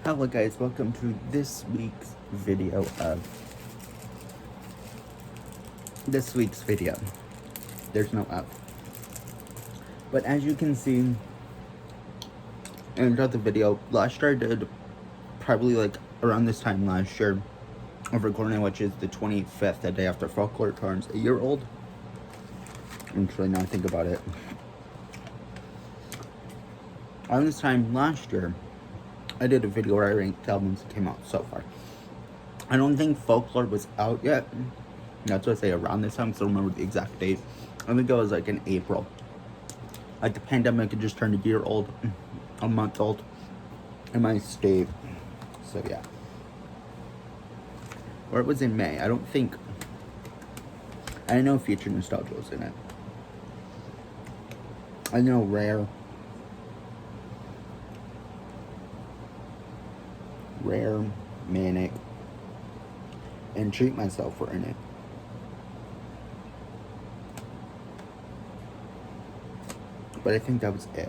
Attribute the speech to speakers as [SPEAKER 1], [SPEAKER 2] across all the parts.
[SPEAKER 1] Hello guys, welcome to this week's video There's no up. But as you can see in the video, last year I did probably like around this time last year of recording, which is the 25th, the day after Folklore turns a year old. Actually, now I think about it. Around this time last year, I did a video where I ranked the albums that came out so far. I don't think Folklore was out yet. That's what I say, around this time, because I don't remember the exact date. I think it was like in April. Like the pandemic had just turned a year old, a month old in my state. So yeah. Or it was in May. I don't think. I know Future Nostalgia was in it. I know Rare, Manic, and Treat Myself were in it. But I think that was it.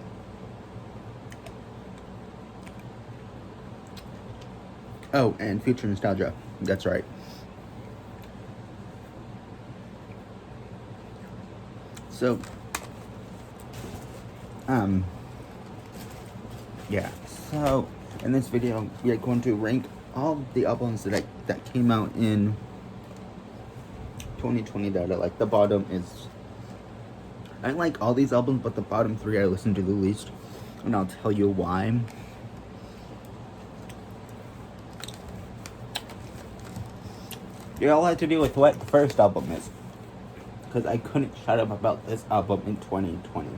[SPEAKER 1] Oh, and Future Nostalgia. That's right. So, yeah. So, in this video, we are going to rank all the albums that came out in 2020 that I like. The bottom is, I like all these albums, but the bottom three I listen to the least, and I'll tell you why. You all have to do with what the first album is, because I couldn't shut up about this album in 2020.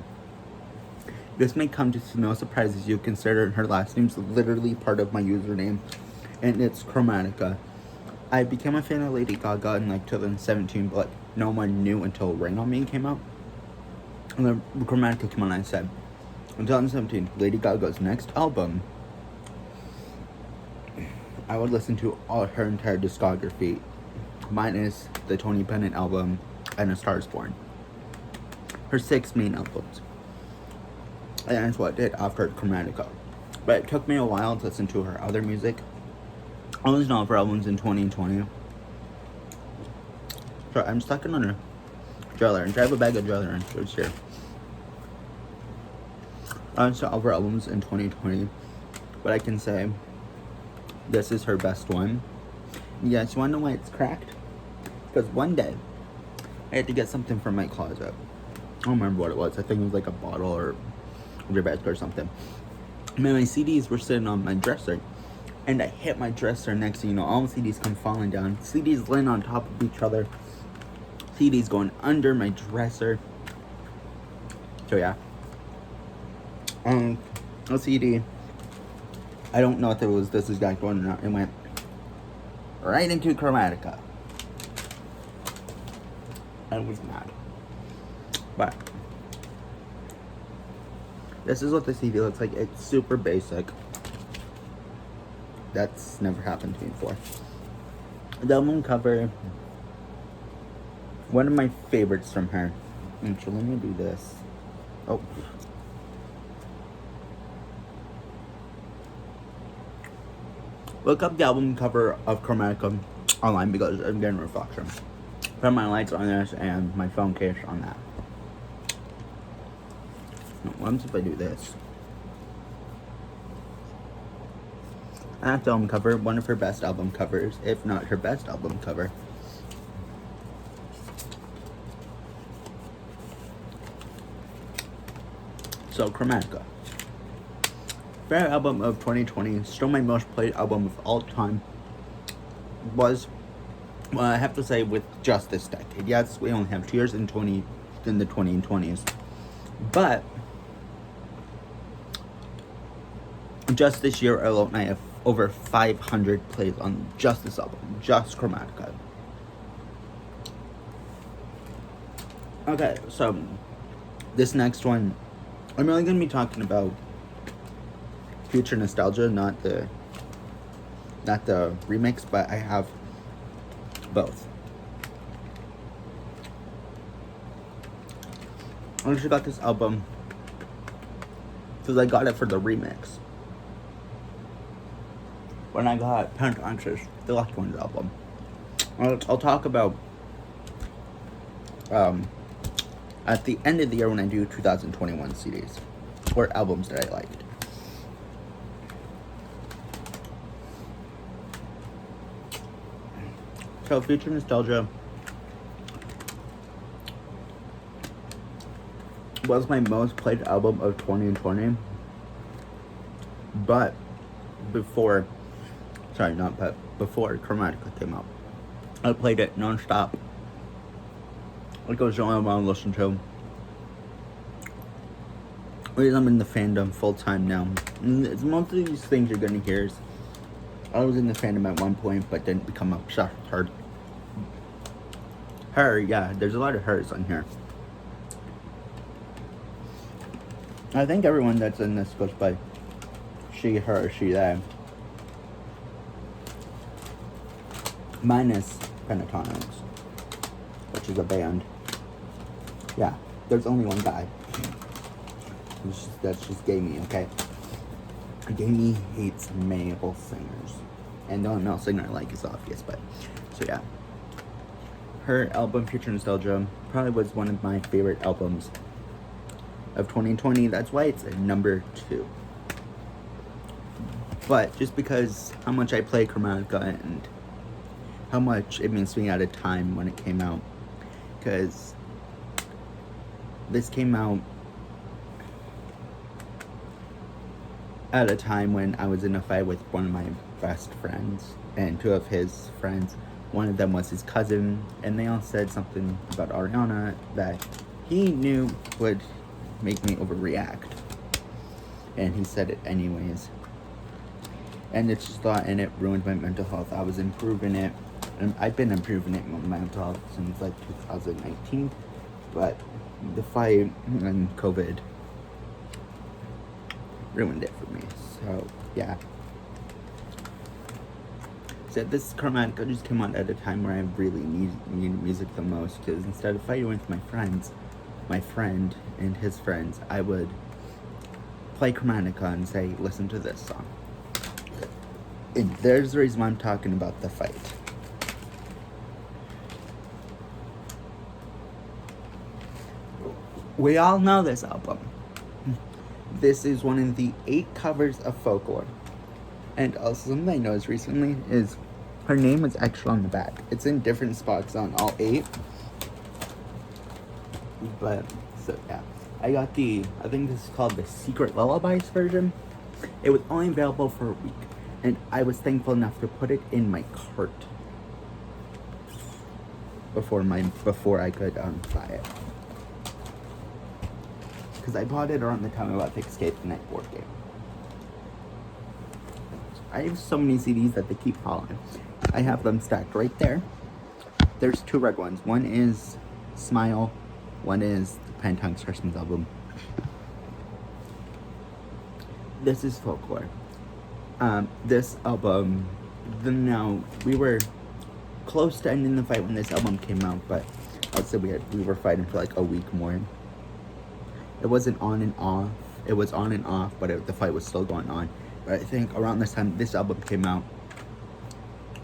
[SPEAKER 1] This may come to no surprise as you consider her last name's literally part of my username, and it's Chromatica. I became a fan of Lady Gaga in like 2017, but no one knew until Rain On Me came out. And then Chromatica came on, and I said, in 2017, Lady Gaga's next album, I would listen to all her entire discography, minus the Tony Bennett album and A Star Is Born. Her 6 main albums. And that's what I did after Chromatica. But it took me a while to listen to her other music. I listened to all of her albums in 2020. So I'm stuck on a Driller, and I have a bag of Driller, so it's here. I listened to all of her albums in 2020. But I can say this is her best one. Yes, you wanna know why it's cracked? Because one day I had to get something from my closet. I don't remember what it was. I think it was like a bottle or a bag or something. And my CDs were sitting on my dresser, and I hit my dresser. Next thing you know, all the CDs come falling down. CDs laying on top of each other. CDs going under my dresser. So yeah. A CD. I don't know if it was this exact one or not. It went right into Chromatica. I was mad. But this is what the CD looks like. It's super basic. That's never happened to me before. The album cover, one of my favorites from her. Actually, let me do this. Oh. Look up the album cover of Chromatica online because I'm getting reflection. Put my lights on this and my phone case on that. What happens if I do this? That's the album cover, one of her best album covers, if not her best album cover. So, Chromatica. Favorite album of 2020, still my most played album of all time, was, well, I have to say, with just this decade. Yes, we only have 2 years in the 2020s. But just this year alone, I have over 500 plays on just this album, just Chromatica. Okay, so this next one, I'm really gonna be talking about Future Nostalgia, not the remix, but I have both. I actually got this album because I got it for the remix. when I got Pentatonix's The Left Ones album. I'll talk about at the end of the year when I do 2021 CDs or albums that I liked. So Future Nostalgia was my most played album of 2020, but before Chromatica came out, I played it non-stop. It was the only one I want to listen to. Because I'm in the fandom full time now. And most of these things you're gonna hear is I was in the fandom at one point, but didn't become obsessed with her. Her, yeah, there's a lot of hers on here. I think everyone that's in this goes by she, her, she, they. Minus Pentatonix, which is a band. Yeah, there's only one guy. That's just Gamey, okay? Gamey hates male singers. And the only male singer I like is obvious, but... So yeah. Her album, Future Nostalgia, probably was one of my favorite albums of 2020. That's why it's number 2. But just because how much I play Chromatica and how much it means to me at a time when it came out. Because this came out at a time when I was in a fight with one of my best friends and 2 of his friends. One of them was his cousin, and they all said something about Ariana that he knew would make me overreact. And he said it anyways. And it's just thought, and it ruined my mental health. I was improving it, and I've been improving it in my mental health since like 2019. But the fight and COVID ruined it for me. So yeah. So this Chromatica just came out at a time where I really needed music the most, because instead of fighting with my friend and his friends, I would play Chromatica and say, listen to this song. And there's the reason why I'm talking about the fight. We all know this album. This is one of the 8 covers of Folklore. And also something I noticed recently is her name is extra on the back. It's in different spots on all 8. But, so yeah. I got I think this is called the Secret Lullabies version. It was only available for a week. And I was thankful enough to put it in my cart before I could buy it. Because I bought it around the time I bought the Escape the Night board game. I have so many CDs that they keep falling. I have them stacked right there. There's 2 red ones. One is Smile. One is the Pentatonix Christmas album. This is Folklore. This album, now we were close to ending the fight when this album came out, but I would say we were fighting for like a week more. It wasn't on and off. It was on and off, but the fight was still going on. But I think around this time this album came out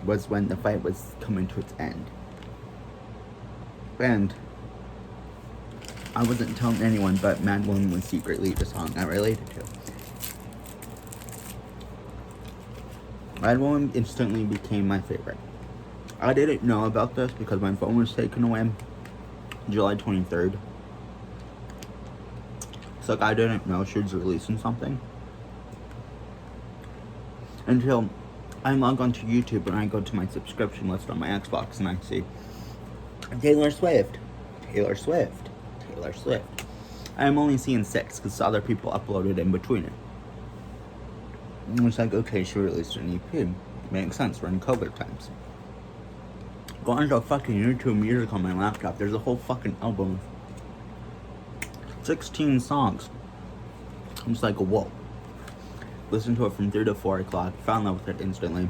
[SPEAKER 1] was when the fight was coming to its end. And I wasn't telling anyone, but Mad Woman was secretly the song I related to. Mad Woman instantly became my favorite. I didn't know about this because my phone was taken away July 23rd. So like, I didn't know she was releasing something until I log onto YouTube and I go to my subscription list on my Xbox and I see Taylor Swift. I'm only seeing 6 because other people uploaded in between it. And it's like, okay, she released an EP. Makes sense, we're in COVID times. Go onto fucking YouTube Music on my laptop. There's a whole fucking album of 16 songs. I'm just like, whoa. Listened to it from 3 to 4 o'clock. Fell in love with it instantly.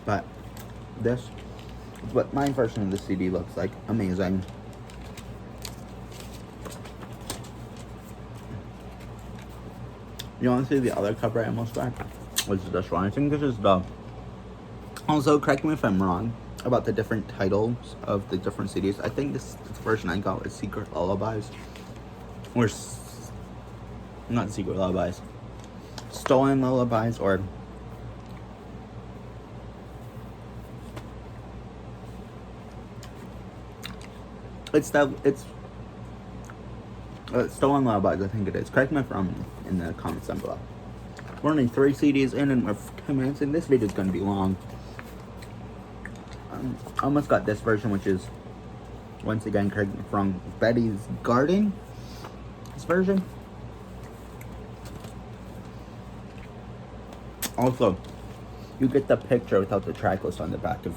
[SPEAKER 1] But this is what my version of the CD looks like. Amazing. You want to see the other cover I almost got? Which is this one. I think this is the... Also, correct me if I'm wrong about the different titles of the different CDs. I think this version I got was Secret Lullabies. Or... Not Secret Lullabies. Stolen Lullabies, or... It's Stolen Lullabies, I think it is. Correct me if I'm wrong in the comments down below. We're only 3 CDs in and we're 10 minutes in. This video is going to be long. I almost got this version, which is, once again, correct me if I'm wrong, Betty's Garden. This version. Also, you get the picture without the track list on the back of.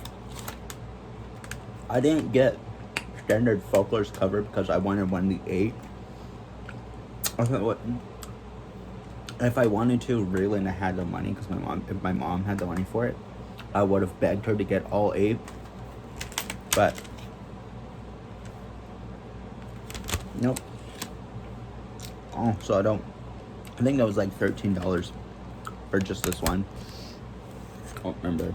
[SPEAKER 1] I didn't get standard Folklore's cover because I wanted one of the 8. I thought, what if I wanted to really, and I had the money, because if my mom had the money for it, I would have begged her to get all 8. But nope. Oh, so I think that was like $13 for just this one. I don't remember.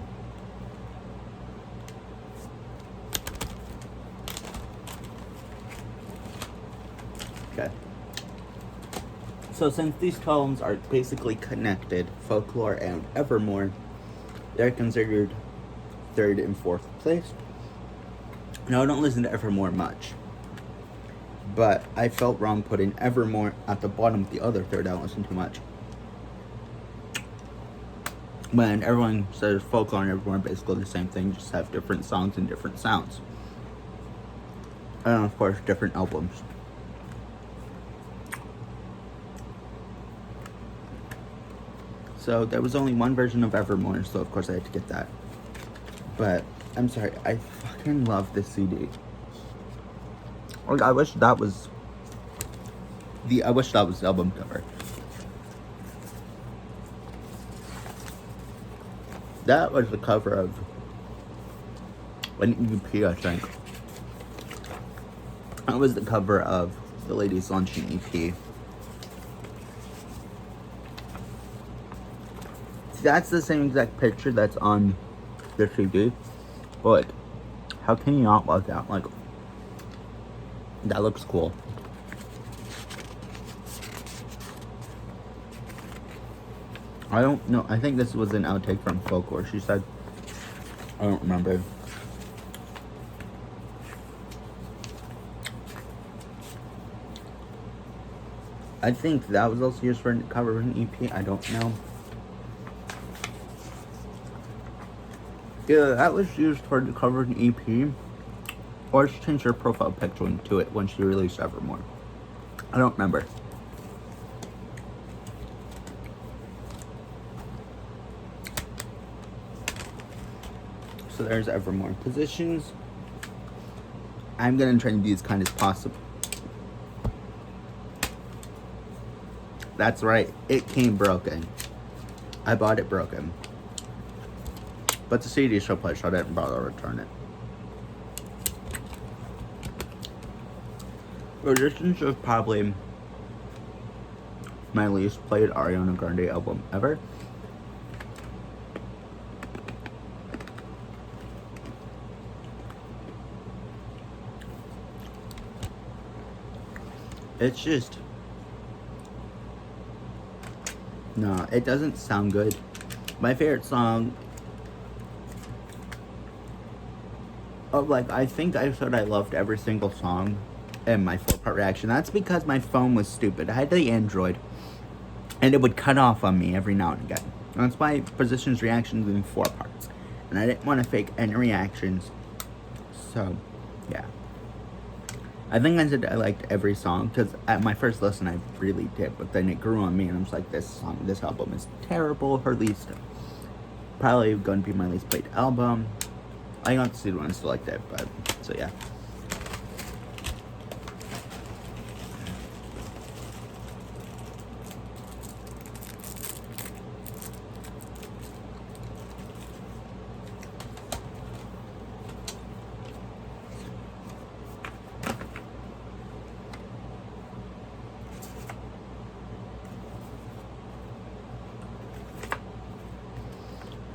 [SPEAKER 1] Okay. So since these columns are basically connected, Folklore and Evermore, they're considered 3rd and 4th place. Now, I don't listen to Evermore much, but I felt wrong putting Evermore at the bottom of the other 3rd. I don't listen too much. When everyone says Folklore and Evermore are basically the same thing, just have different songs and different sounds. And of course, different albums. So there was only one version of Evermore, so of course I had to get that. But I'm sorry, I fucking love this CD. Like, I wish that was the album cover. That was the cover of an EP, I think. That was the cover of the Ladies Luncheon EP. That's the same exact picture that's on the CD. But like, how can you not love that? Like, that looks cool. I don't know. I think this was an outtake from Folklore. She said, I don't remember. I think that was also used for a cover of an EP. I don't know. Yeah, that was used for the cover of an EP. Or she changed her profile picture to it when she released Evermore. I don't remember. So there's Evermore. Positions. I'm gonna try to be as kind as possible. That's right. It came broken. I bought it broken. But the CD is still played, so I didn't bother to return it. Resistance is probably my least played Ariana Grande album ever. It's just... No, it doesn't sound good. My favorite song... Oh, like, I think I said I loved every single song in my 4-part reaction. That's because my phone was stupid. I had the Android, and it would cut off on me every now and again. That's why Positions reactions in 4 parts. And I didn't want to fake any reactions. So, yeah. I think I said I liked every song, because at my first listen I really did, but then it grew on me and I was like, this album is terrible. Probably going to be my least played album. I got to see the one I still liked it, but, so yeah.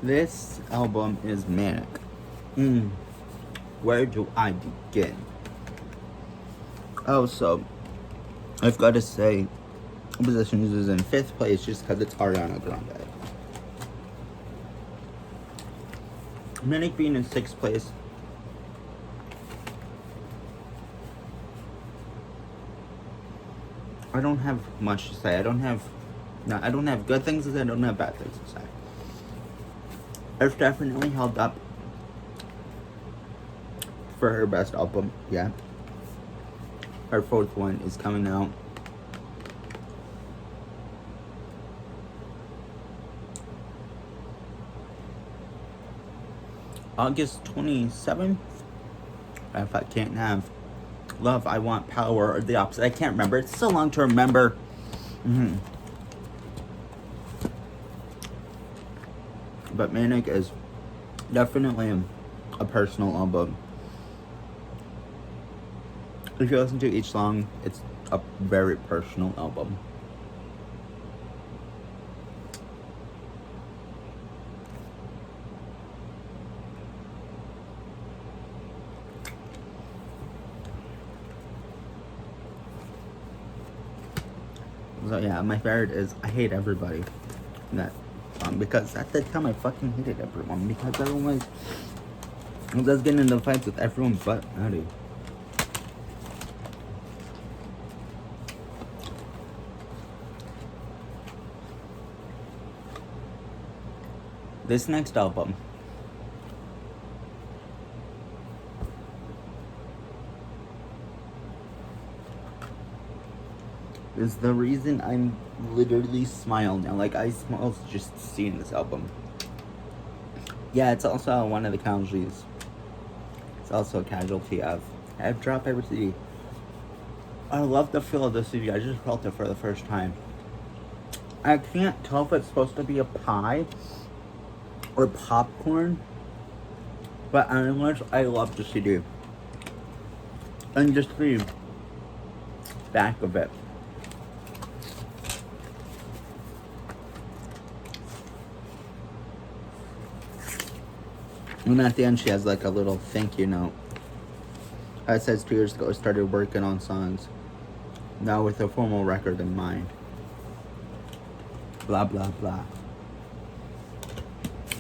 [SPEAKER 1] This album is manic. Where do I begin? Oh, so I've got to say, Positions is in 5th place just because it's Ariana Grande. Manic being in 6th place. I don't have much to say. I don't have good things to say. I don't have bad things to say. It's definitely held up for her best album yet. Her 4th one is coming out August 27th. If I can't have Love, I Want Power, or the opposite. I can't remember. It's so long to remember. But Manic is definitely a personal album. If you listen to each song, it's a very personal album. So yeah, my favorite is I Hate Everybody. That song, because at the time I fucking hated everyone, because everyone was getting into fights with everyone but Maddie. This next album is the reason I'm literally smiling now. Like, I smile just seeing this album. Yeah, it's also one of the casualties. It's also a casualty of I've dropped every CD. I love the feel of the CD. I just felt it for the first time. I can't tell if it's supposed to be a pie or popcorn, but I love the CD. And just the back of it. And at the end, she has like a little thank you note. It says 2 years ago, I started working on songs. Now with a formal record in mind. Blah, blah, blah.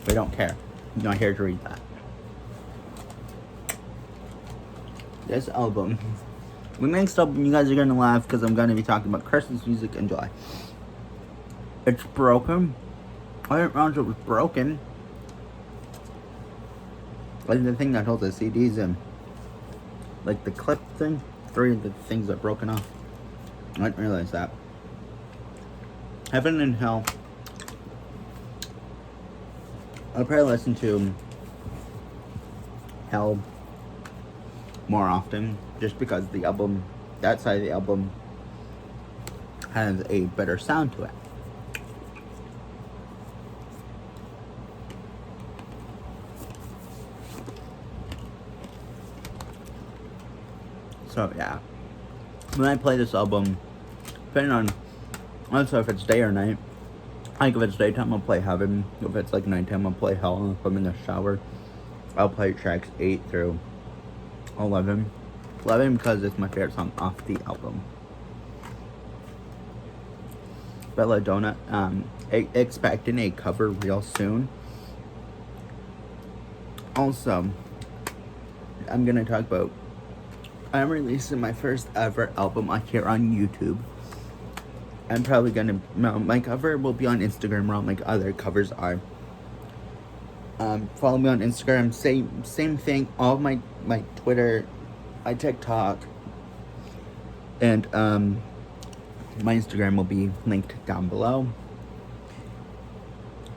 [SPEAKER 1] We don't care. You're not here to read that. This album. The next album, you guys are gonna laugh because I'm gonna be talking about Christmas music in July. It's broken. I didn't realize it was broken. Like the thing that holds the CDs in. Like the clip thing. 3 of the things are broken off. I didn't realize that. Heaven and Hell. I'll probably listen to Hell more often. Just because the album, that side of the album, has a better sound to it. So yeah, when I play this album, depending on also if it's day or night, like if it's daytime I'll play Heaven, if it's like nighttime I'll play Hell. If I'm in the shower, I'll play tracks 8 through 11. 11 because it's my favorite song off the album. Belladonna, expecting a cover real soon. Also, I'm gonna talk about, I'm releasing my first ever album here on YouTube. I'm probably gonna, my cover will be on Instagram where all my other covers are. Follow me on Instagram, same thing, all my Twitter, my TikTok, and my Instagram will be linked down below.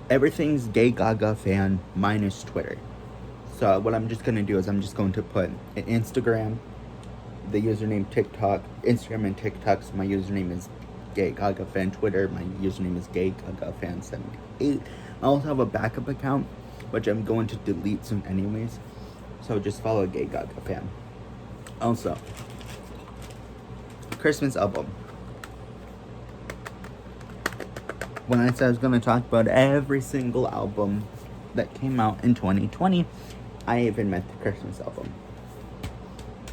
[SPEAKER 1] Everything's Gay Gaga Fan minus Twitter. So what I'm just gonna do is I'm just going to put an Instagram, the username TikTok, Instagram and TikTok, so my username is Gay Gaga Fan. Twitter, my username is Gay Gaga Fan 78. I also have a backup account, which I'm going to delete soon anyways. So just follow Gay Gaga Fan. Also, Christmas album. When I said I was going to talk about every single album that came out in 2020. I even meant the Christmas album.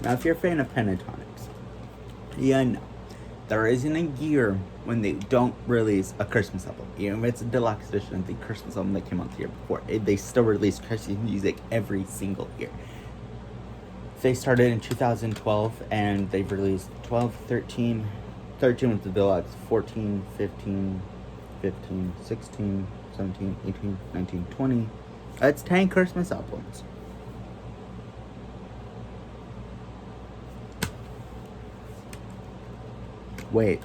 [SPEAKER 1] Now, if you're a fan of Pentatonix, yeah, no, there isn't a year when they don't release a Christmas album. Even if it's a deluxe edition of the Christmas album that came out the year before, they still release Christmas music every single year. They started in 2012, and they've released 12, 13 with the deluxe, 14, 15, 16, 17, 18, 19, 20. That's 10 Christmas albums. Wait.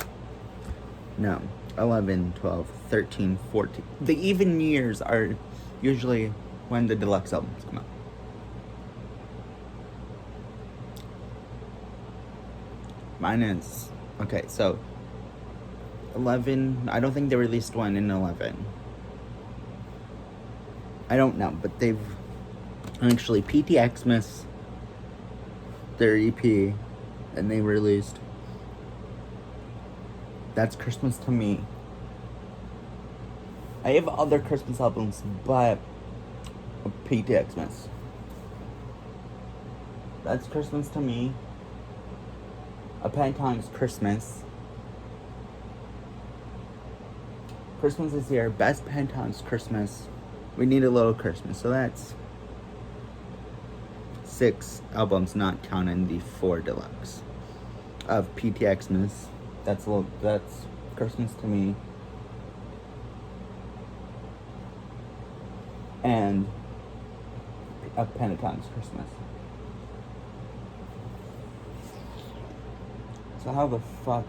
[SPEAKER 1] No. 11, 12, 13, 14. The even years are usually when the deluxe albums come out. Mine is... Okay, so... 11... I don't think they released one in 11. I don't know, but they've... Actually, PT Xmas, their EP, and they released... That's Christmas to Me. I have other Christmas albums, but... PT Xmas. That's Christmas to Me. A Pentatonix Christmas. Christmas is here. Best Pentatonix Christmas. We Need a Little Christmas. So that's 6 albums, not counting the 4 deluxe of PT Xmas. That's Christmas to Me. And a Pentatonix Christmas. So how the fuck?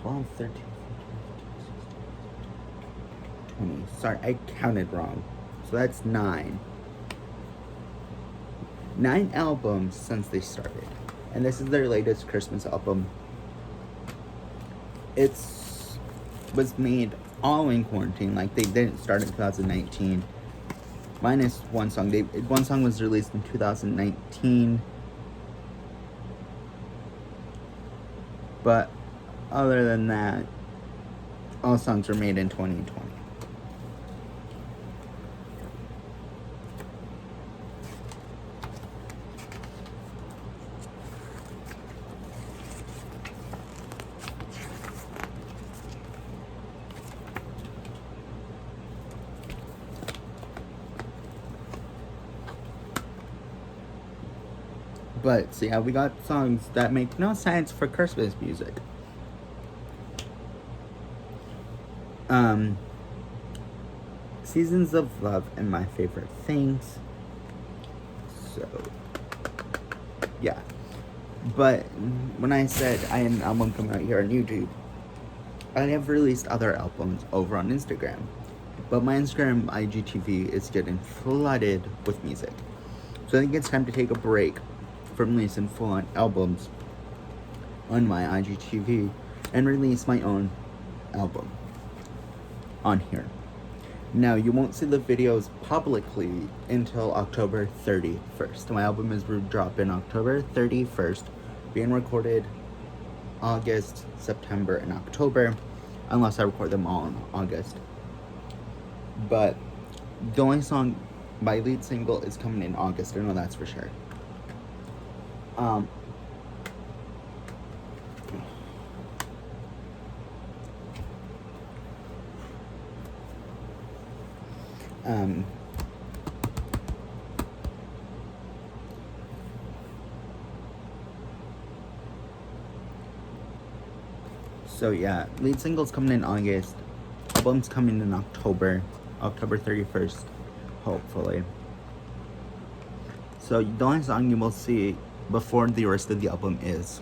[SPEAKER 1] 12, 13, 14, 15, 16, 20. Sorry, I counted wrong. So that's 9. 9 albums since they started. And this is their latest Christmas album. Was made all in quarantine. Like, they didn't start in 2019. Minus one song. One song was released in 2019. But other than that, all songs were made in 2020. But, so yeah, we got songs that make no sense for Christmas music. Seasons of Love and My Favorite Things. So, yeah. But, when I said I had an album coming out here on YouTube, I have released other albums over on Instagram. But my Instagram IGTV is getting flooded with music. So I think it's time to take a break from releasing full-on albums on my IGTV and release my own album on here. Now, you won't see the videos publicly until October 31st. My album is dropping October 31st, being recorded August, September, and October, unless I record them all in August. But the only song, my lead single, is coming in August. I know that's for sure. So yeah, lead single's coming in August. Album's coming in October 31st, hopefully. So the only song you will see before the rest of the album is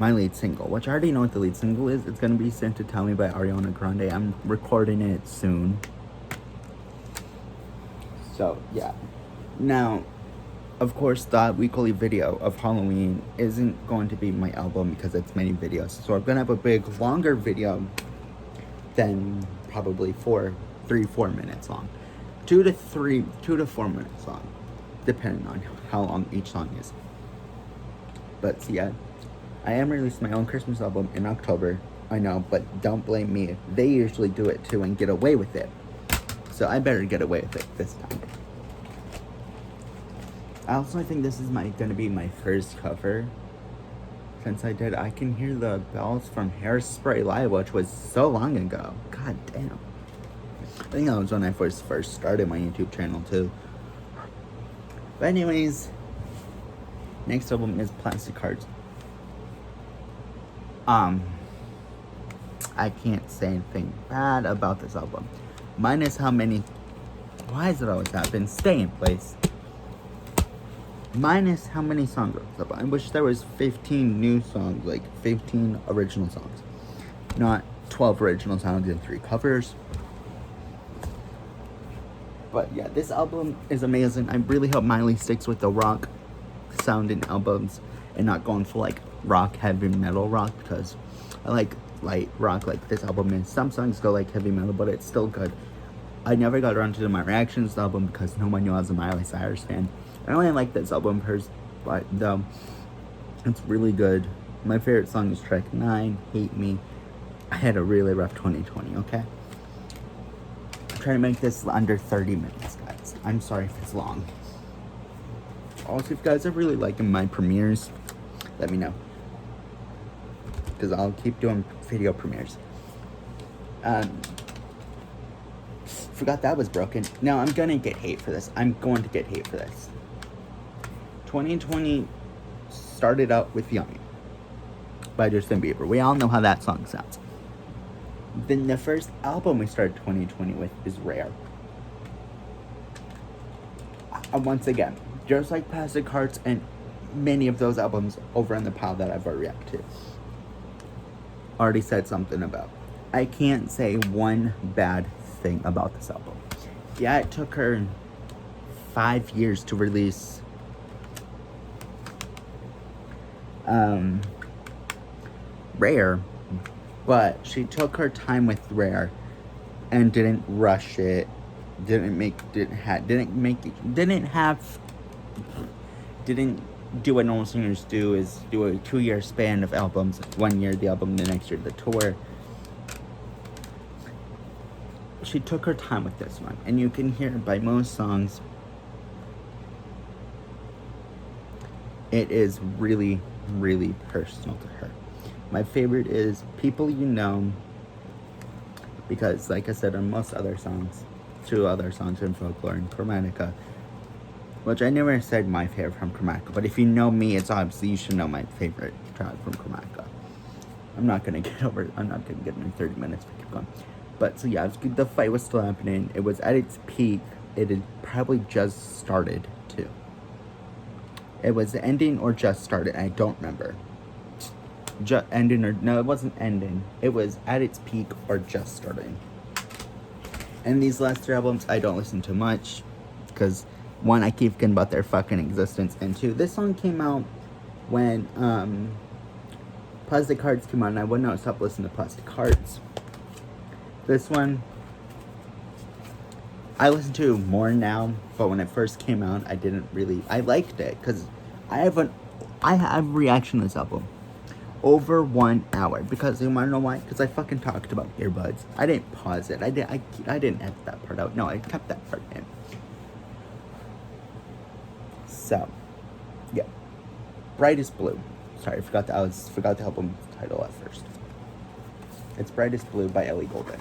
[SPEAKER 1] my lead single, which I already know what the lead single is. It's gonna be Sent to Tell Me by Ariana Grande. I'm recording it soon. So yeah. Now, of course, the weekly video of Halloween isn't going to be my album because it's many videos. So I'm gonna have a big, longer video than probably 4 minutes long. 2 to 4 minutes long, depending on how long each song is. But so yeah, I am releasing my own Christmas album in October. I know, but don't blame me. They usually do it too and get away with it. So I better get away with it this time. I also think this is gonna be my first cover. Since I did I Can Hear the Bells from Hairspray Live, which was so long ago. God damn. I think that was when I first started my YouTube channel too. But anyways, next album is Plastic Hearts. I can't say anything bad about this album. Minus how many... Why does it always happen? Stay in place. Minus how many songs are up. I wish there was 15 new songs, like 15 original songs. Not 12 original songs and 3 covers. But yeah, this album is amazing. I really hope Miley sticks with the rock sound in albums and not going for like rock, heavy metal rock, because I like light rock like this album is. Some songs go like heavy metal, but it's still good. I never got around to do my reactions to the album because no one knew I was a Miley Cyrus fan. I only like this album but though it's really good. My favorite song is track 9, Hate Me. I had a really rough 2020, okay? I'm trying to make this under 30 minutes, guys. I'm sorry if it's long. Also, if you guys are really liking my premieres, let me know. Because I'll keep doing video premieres. Forgot that was broken. Now, I'm gonna get hate for this. 2020 started out with Young by Justin Bieber. We all know how that song sounds. Then the first album we started 2020 with is Rare. Once again, just like Plastic Hearts and many of those albums over in the pile that I've already reacted to, already said something about. I can't say one bad thing about this album. Yeah, it took her 5 years to release Rare, but she took her time with Rare and didn't rush it. Didn't do what normal singers do, is do a 2-year span of albums. 1 year the album, the next year the tour. She took her time with this one, and you can hear by most songs it is really, really personal to her. My favorite is People You Know, because like I said on most other songs, 2 other songs in Folklore and Chromatica, which I never said my favorite from Chromatica, but if you know me, it's obviously you should know my favorite track from Chromatica. I'm not gonna get in 30 minutes if I keep going. But so yeah, the fight was still happening. It was at its peak. It had probably just started too. It was ending or just started. I don't remember. No, it wasn't ending. It was at its peak or just starting. And these last 3 albums, I don't listen to much, because 1, I keep forgetting about their fucking existence, and 2, this song came out when Plastic Hearts came out, and I would not stop listening to Plastic Hearts. This one, I listen to more now, but when it first came out, I liked it, because I have reaction to this album. Over 1 hour, because you wanna know why? Because I fucking talked about earbuds. I didn't pause it. I didn't edit that part out. No, I kept that part in. So, yeah, Brightest Blue. Sorry, I forgot the album title at first. It's Brightest Blue by Ellie Goulding.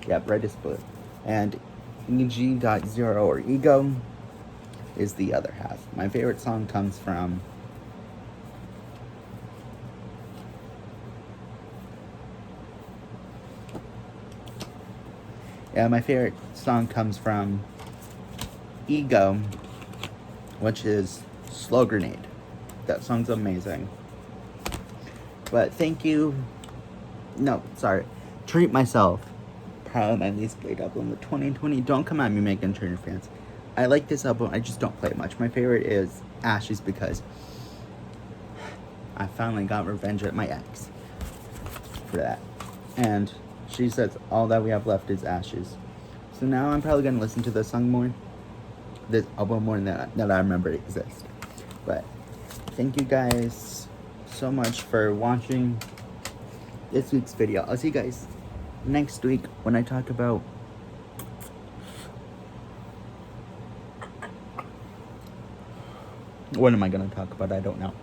[SPEAKER 1] Yeah, Brightest Blue. And EG.0 or Ego is the other half. My favorite song comes from Ego, which is Slow Grenade. That song's amazing. But thank you. No, sorry. Treat Myself. Probably my least played album of 2020. Don't come at me, Meghan Trainor fans. I like this album, I just don't play it much. My favorite is Ashes, because I finally got revenge at my ex for that. And she says all that we have left is ashes. So now I'm probably gonna listen to this song more. this album more than I remember it exists. But thank you guys so much for watching this week's video. I'll see you guys next week when I talk about what am I gonna talk about? I don't know.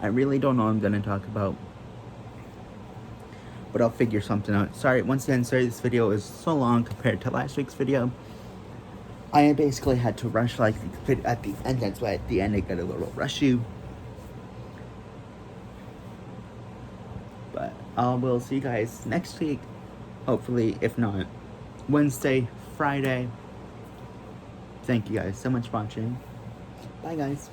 [SPEAKER 1] I really don't know what I'm gonna talk about, but I'll figure something out. Sorry, once again, sorry this video is so long compared to last week's video. I basically had to rush like at the end. That's why at the end I got a little rushy. But we'll see you guys next week. Hopefully, if not, Wednesday, Friday. Thank you guys so much for watching. Bye, guys.